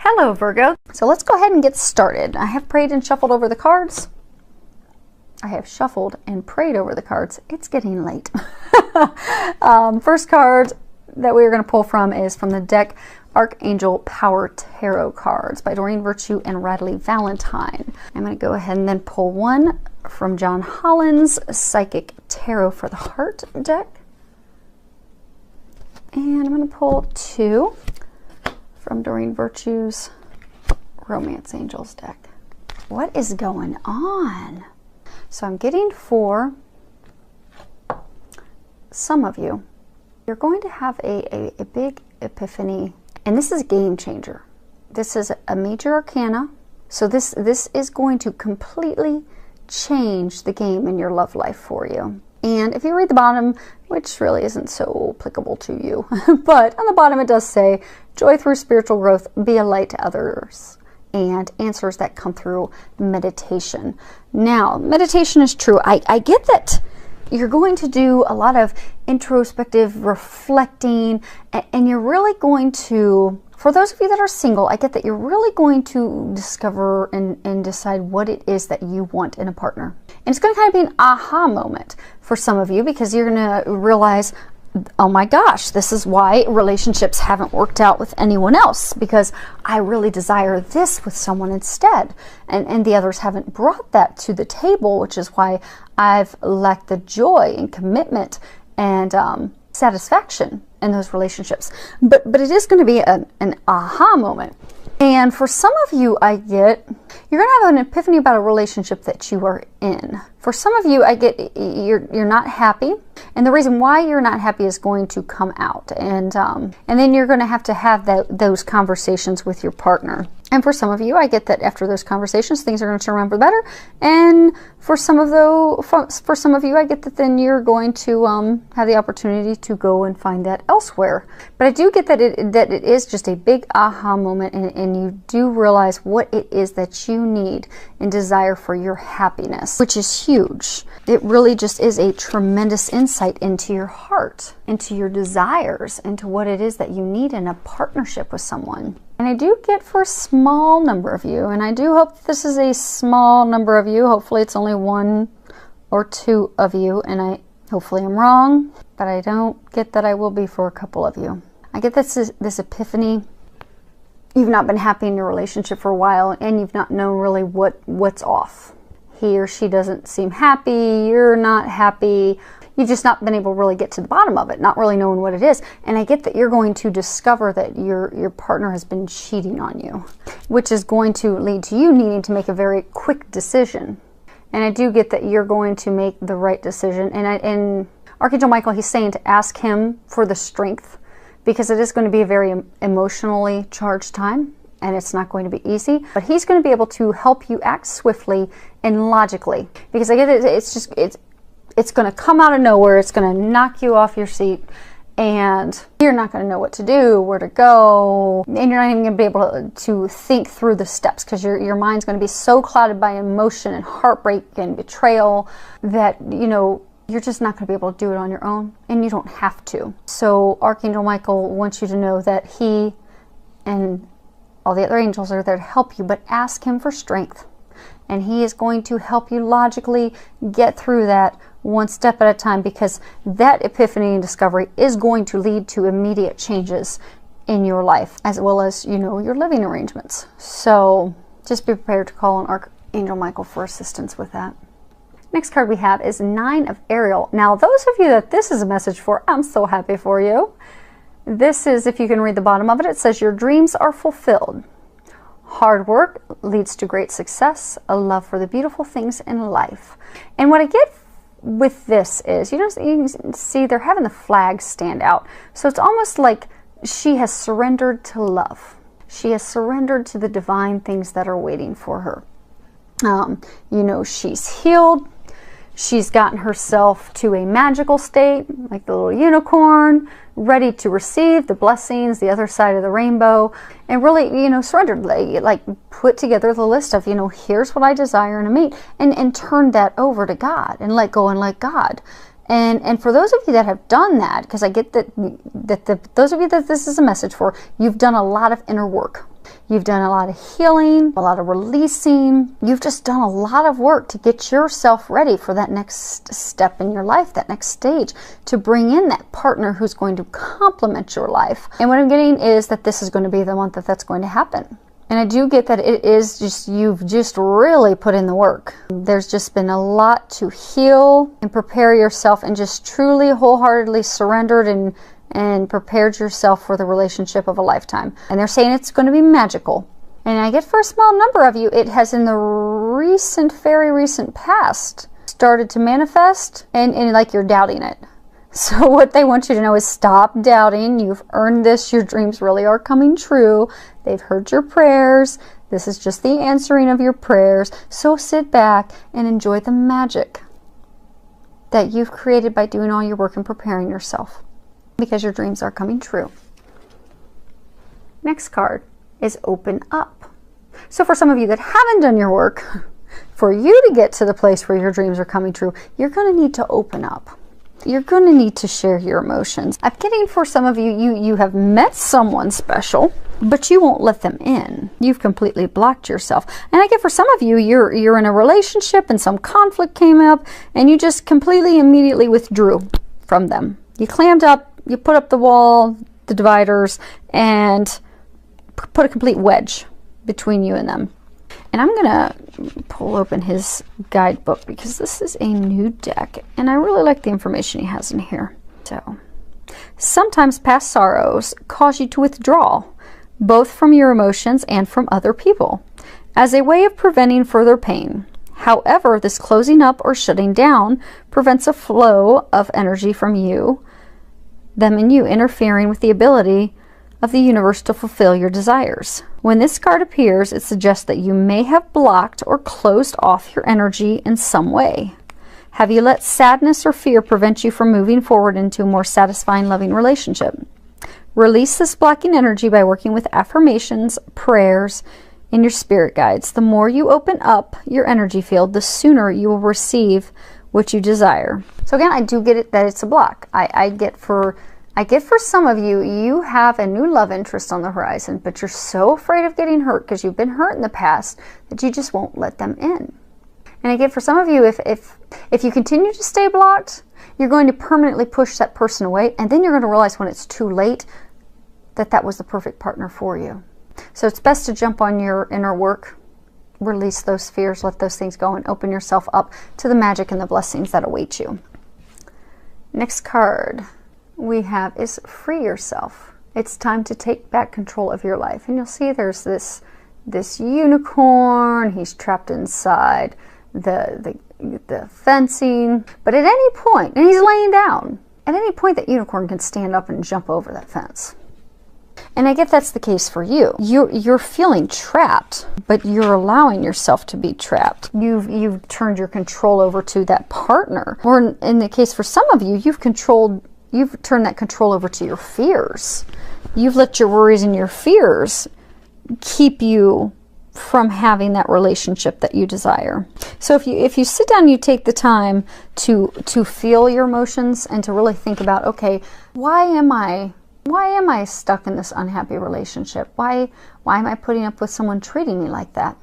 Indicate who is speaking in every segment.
Speaker 1: Hello, Virgo. So let's go ahead and get started. I have prayed and shuffled over the cards. I have shuffled and prayed over the cards. It's getting late. First card that we are going to pull from is from the deck Archangel Power Tarot cards by Doreen Virtue and Radley Valentine. I'm going to go ahead and then pull one from John Holland's Psychic Tarot for the Heart deck. And I'm going to pull two from Doreen Virtue's Romance Angels deck. What is going on? So I'm getting for some of you, you're going to have a big epiphany, and this is a game changer. This is a major arcana. So this is going to completely change the game in your love life for you. And if you read the bottom, which really isn't so applicable to you, but on the bottom it does say, joy through spiritual growth, be a light to others, and answers that come through meditation. Now, meditation is true. I get that you're going to do a lot of introspective reflecting, and you're really going to, for those of you that are single, I get that you're really going to discover and decide what it is that you want in a partner. And it's going to kind of be an aha moment for some of you, because you're going to realize, oh my gosh, this is why relationships haven't worked out with anyone else, because I really desire this with someone instead. And the others haven't brought that to the table, which is why I've lacked the joy and commitment and satisfaction in those relationships. But it is going to be an aha moment. And for some of you, I get, you're going to have an epiphany about a relationship that you are in. For some of you, I get you're not happy, and the reason why you're not happy is going to come out, and then you're going to have those conversations with your partner. And for some of you, I get that after those conversations, things are going to turn around for the better. And for some of you, I get that then you're going to have the opportunity to go and find that elsewhere. But I do get that it is just a big aha moment, and you do realize what it is that you need and desire for your happiness, which is huge. It really just is a tremendous insight into your heart, into your desires, into what it is that you need in a partnership with someone. And I do get for a small number of you, and I do hope this is a small number of you. Hopefully it's only one or two of you, and hopefully I'm wrong, but I don't get that I will be for a couple of you. I get this epiphany. You've not been happy in your relationship for a while, and you've not known really what's off. He or she doesn't seem happy, you're not happy. You've just not been able to really get to the bottom of it, not really knowing what it is. And I get that you're going to discover that your partner has been cheating on you, which is going to lead to you needing to make a very quick decision. And I do get that you're going to make the right decision. And Archangel Michael, he's saying to ask him for the strength, because it is going to be a very emotionally charged time, and it's not going to be easy. But he's going to be able to help you act swiftly and logically, because I get it, it's going to come out of nowhere. It's going to knock you off your seat, and you're not going to know what to do, where to go, and you're not even going to be able to think through the steps, because your mind's going to be so clouded by emotion and heartbreak and betrayal that, you're just not going to be able to do it on your own, and you don't have to. So Archangel Michael wants you to know that he and all the other angels are there to help you, but ask him for strength. And he is going to help you logically get through that one step at a time, because that epiphany and discovery is going to lead to immediate changes in your life, as well as, your living arrangements. So just be prepared to call on Archangel Michael for assistance with that. Next card we have is Nine of Ariel. Now, those of you that this is a message for, I'm so happy for you. This is, if you can read the bottom of it, it says, your dreams are fulfilled. Hard work leads to great success, a love for the beautiful things in life. And what I get with this is, you can see they're having the flags stand out. So it's almost like she has surrendered to love. She has surrendered to the divine things that are waiting for her. She's healed. She's gotten herself to a magical state, like the little unicorn, ready to receive the blessings, the other side of the rainbow, and really, surrendered, like put together the list of, here's what I desire in a mate, and turn that over to God and let go and let God. And for those of you that have done that, because I get that those of you that this is a message for, you've done a lot of inner work. You've done a lot of healing, a lot of releasing. You've just done a lot of work to get yourself ready for that next step in your life, that next stage, to bring in that partner who's going to complement your life. And what I'm getting is that this is going to be the month that that's going to happen. And I do get that it is just, you've just really put in the work. There's just been a lot to heal and prepare yourself, and just truly wholeheartedly surrendered and prepared yourself for the relationship of a lifetime. And they're saying it's going to be magical. And I get for a small number of you, it has in the recent, very recent past started to manifest, and like you're doubting it. So what they want you to know is stop doubting. You've earned this. Your dreams really are coming true. They've heard your prayers. This is just the answering of your prayers. So sit back and enjoy the magic that you've created by doing all your work and preparing yourself, because your dreams are coming true. Next card is open up. So for some of you that haven't done your work, for you to get to the place where your dreams are coming true, you're going to need to open up. You're going to need to share your emotions. I'm getting for some of you, you have met someone special, but you won't let them in. You've completely blocked yourself. And I get for some of you, you're in a relationship and some conflict came up, and you just completely immediately withdrew from them. You clammed up, you put up the wall, the dividers, and put a complete wedge between you and them. And I'm going to pull open his guidebook, because this is a new deck, and I really like the information he has in here. So, sometimes past sorrows cause you to withdraw, both from your emotions and from other people, as a way of preventing further pain. However, this closing up or shutting down prevents a flow of energy from them and you, interfering with the ability of the universe to fulfill your desires. When this card appears, it suggests that you may have blocked or closed off your energy in some way. Have you let sadness or fear prevent you from moving forward into a more satisfying, loving relationship? Release this blocking energy by working with affirmations, prayers, and your spirit guides. The more you open up your energy field, the sooner you will receive what you desire. So again, I do get it that it's a block. I get for some of you, you have a new love interest on the horizon, but you're so afraid of getting hurt because you've been hurt in the past that you just won't let them in. And I get for some of you, if you continue to stay blocked, you're going to permanently push that person away, and then you're going to realize when it's too late that that was the perfect partner for you. So it's best to jump on your inner work, release those fears, let those things go, and open yourself up to the magic and the blessings that await you. Next card we have is free yourself. It's time to take back control of your life. And you'll see there's this unicorn. He's trapped inside the fencing. But at any point, and he's laying down, at any point that unicorn can stand up and jump over that fence. And I get that's the case for you. You're feeling trapped, but you're allowing yourself to be trapped. You've turned your control over to that partner. Or in the case for some of you, you've turned that control over to your fears. You've let your worries and your fears keep you from having that relationship that you desire. So if you sit down and you take the time to feel your emotions and to really think about, okay, why am I stuck in this unhappy relationship? Why am I putting up with someone treating me like that?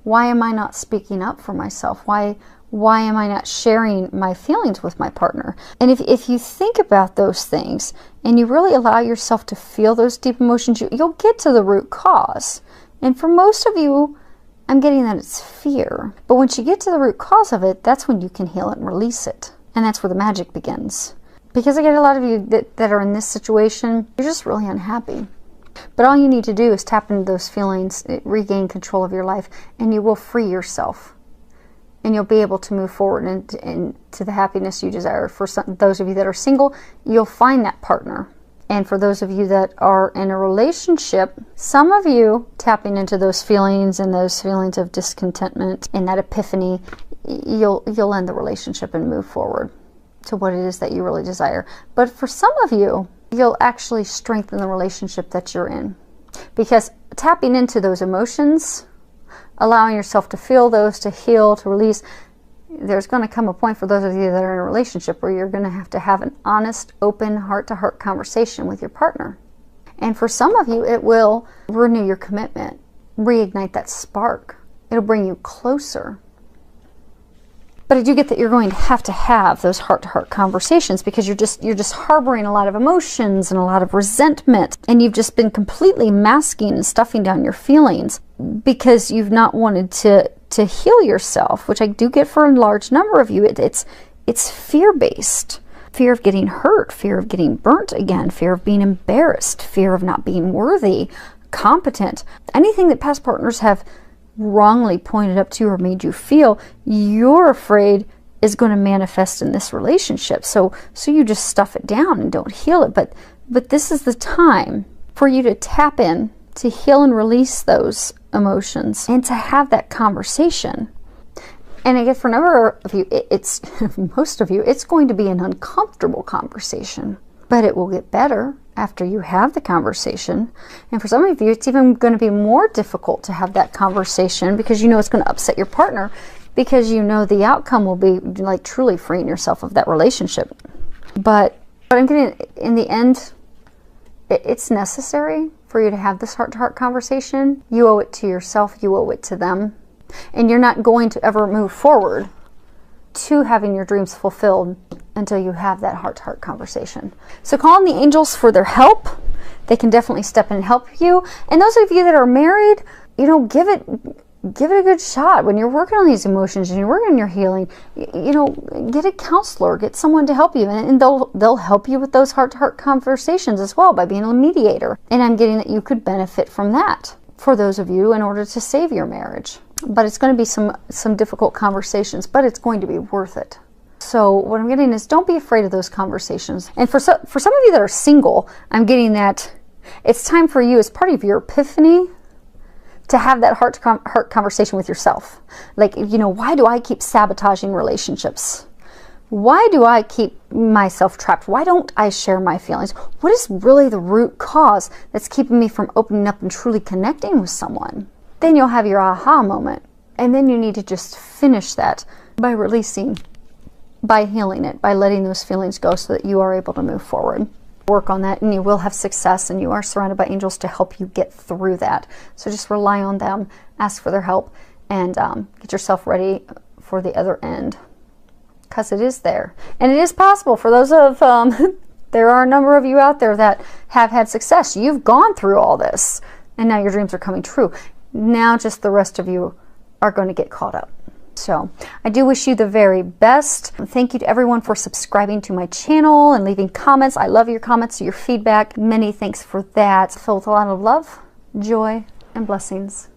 Speaker 1: Why am I not speaking up for myself? Why am I not sharing my feelings with my partner? And if you think about those things and you really allow yourself to feel those deep emotions, you'll get to the root cause. And for most of you, I'm getting that it's fear. But once you get to the root cause of it, that's when you can heal it and release it. And that's where the magic begins. Because I get a lot of you that are in this situation, you're just really unhappy. But all you need to do is tap into those feelings, regain control of your life, and you will free yourself. And you'll be able to move forward into the happiness you desire. For those of you that are single, you'll find that partner. And for those of you that are in a relationship, some of you tapping into those feelings and those feelings of discontentment and that epiphany, you'll end the relationship and move forward to what it is that you really desire. But for some of you, you'll actually strengthen the relationship that you're in. Because tapping into those emotions, allowing yourself to feel those, to heal, to release, there's going to come a point for those of you that are in a relationship where you're going to have an honest, open, heart-to-heart conversation with your partner. And for some of you, it will renew your commitment, reignite that spark. It'll bring you closer. But I do get that you're going to have those heart-to-heart conversations, because you're just harboring a lot of emotions and a lot of resentment, and you've just been completely masking and stuffing down your feelings because you've not wanted to heal yourself, which I do get for a large number of you. It's fear-based. Fear of getting hurt, fear of getting burnt again, fear of being embarrassed, fear of not being worthy, competent. Anything that past partners have wrongly pointed up to or made you feel, you're afraid is going to manifest in this relationship. So you just stuff it down and don't heal it. But this is the time for you to tap in, to heal and release those emotions, and to have that conversation. And I guess for a number of you, it's most of you, it's going to be an uncomfortable conversation, but it will get better after you have the conversation. And for some of you, it's even going to be more difficult to have that conversation, because you know it's going to upset your partner, because you know the outcome will be like truly freeing yourself of that relationship. But I'm getting, in the end, it's necessary for you to have this heart-to-heart conversation. You owe it to yourself, you owe it to them. And you're not going to ever move forward to having your dreams fulfilled until you have that heart-to-heart conversation. So call on the angels for their help. They can definitely step in and help you. And those of you that are married, you know, give it a good shot. When you're working on these emotions and you're working on your healing, you know, get a counselor, get someone to help you, and they'll help you with those heart-to-heart conversations as well by being a mediator. And I'm getting that you could benefit from that for those of you in order to save your marriage. But it's going to be some difficult conversations, but it's going to be worth it. So what I'm getting is, don't be afraid of those conversations. And for some of you that are single, I'm getting that it's time for you, as part of your epiphany, to have that heart-to-heart conversation with yourself. Like, you know, why do I keep sabotaging relationships? Why do I keep myself trapped? Why don't I share my feelings? What is really the root cause that's keeping me from opening up and truly connecting with someone? Then you'll have your aha moment. And then you need to just finish that by releasing, by healing it, by letting those feelings go, so that you are able to move forward. Work on that, and you will have success, and you are surrounded by angels to help you get through that. So just rely on them, ask for their help, and get yourself ready for the other end, because it is there. And it is possible for those of, there are a number of you out there that have had success. You've gone through all this, and now your dreams are coming true. Now just the rest of you are going to get caught up. So I do wish you the very best. Thank you to everyone for subscribing to my channel and leaving comments. I love your comments, your feedback. Many thanks for that. Filled with a lot of love, joy, and blessings.